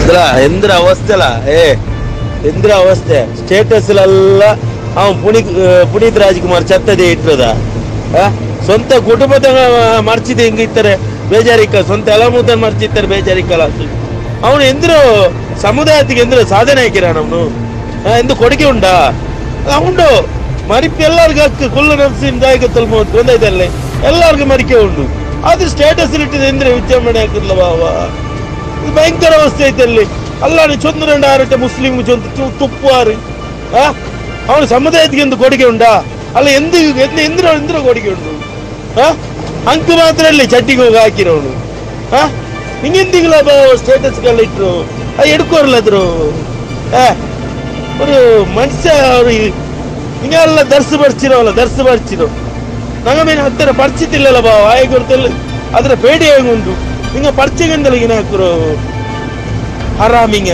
ಅಲ್ಲ ಎಂದ್ರ ಅವಸ್ಥೆ ಅಲ್ಲ ಎಂದ್ರ ಅವಸ್ಥೆ ಸ್ಟೇಟಸ್ಲೆಲ್ಲ ಅವ ಪುನೀತ್ ರಾಜ್ಕುಮಾರ್ ಚತ್ತದೇ ಇಟ್ಟದ ಸ್ವಂತ ಕುಟುಂಬದ ಮರ್ಚಿದ ಹೆಂಗಿರ್ತಾರೆ ಬೇಜಾರಿಕ ಸ್ವಂತ ಎಲಮೂತನ್ ಮರ್ಚಿರ್ತಾರೆ ಬೇಜಾರಿಕಲ್ಲ ಅವನು ಎಂದ್ರು ಸಮುದಾಯಕ್ಕೆ ಎಂದ್ರು ಸಾಧನೆ ಹಾಕಿರಾನ ಅವನು ಎಂದು ಕೊಡುಗೆ ಉಂಡಾ ಉಂಡು ಮರಿಪು ಎಲ್ಲರಿಗೂ ಹಕ್ಕು ಕುಲ್ಲ ನರ್ಸಿನ ದಾಯಕತ್ತಲ್ ಒಂದೈತಲ್ಲೇ ಎಲ್ಲರಿಗೂ ಮರಿಕೆ ಉಂಡು ಆದ್ರೆ ಸ್ಟೇಟಸ್ ಇಟ್ಟಿದೆ ಅಂದ್ರೆ ವಿಚಾರಣೆ ಹಾಕಿರ್ಲ ಬಾವ ಭಯಂಕರ ಅವಸ್ಥೆ ಐತೆ ಅಲ್ಲಿ ಅಲ್ಲ ಚೊಂದು ಆರಟೆ ಮುಸ್ಲಿಂ ಚೊಂದು ತುಪ್ಪುವಾರು ಅವನು ಸಮುದಾಯಕ್ಕೆ ಎಂದು ಕೊಡುಗೆ ಉಂಡಾ ಅಲ್ಲ ಎಂದ್ರ ಕೊಡುಗೆ ಉಂಟು ಅಂಕು ಮಾತ್ರ ಅಲ್ಲಿ ಚಟ್ಟಿಗೆ ಹೋಗಿ ಹಾಕಿರೋನು ಹಿಂಗೆಂದಿಗ್ಲ ಸ್ಟೇಟಸ್ಗೆಲ್ಲ ಇಟ್ರು ಎಡ್ಕೋರ್ಲದ್ರು ഒരു മനുഷ്യ നിങ്ങളെല്ലാം ദർശ പഠിച്ചിരോ ഞങ്ങൾ പിന്നെ അത്ര പഠിച്ചിട്ടില്ലല്ലോ ബാ വായ കൊടുത്തല്ല അത്ര പേടിയായി കൊണ്ടു നിങ്ങൾ പഠിച്ചെന്തല്ല ഇങ്ങനെ ഹറാമിങ്ങ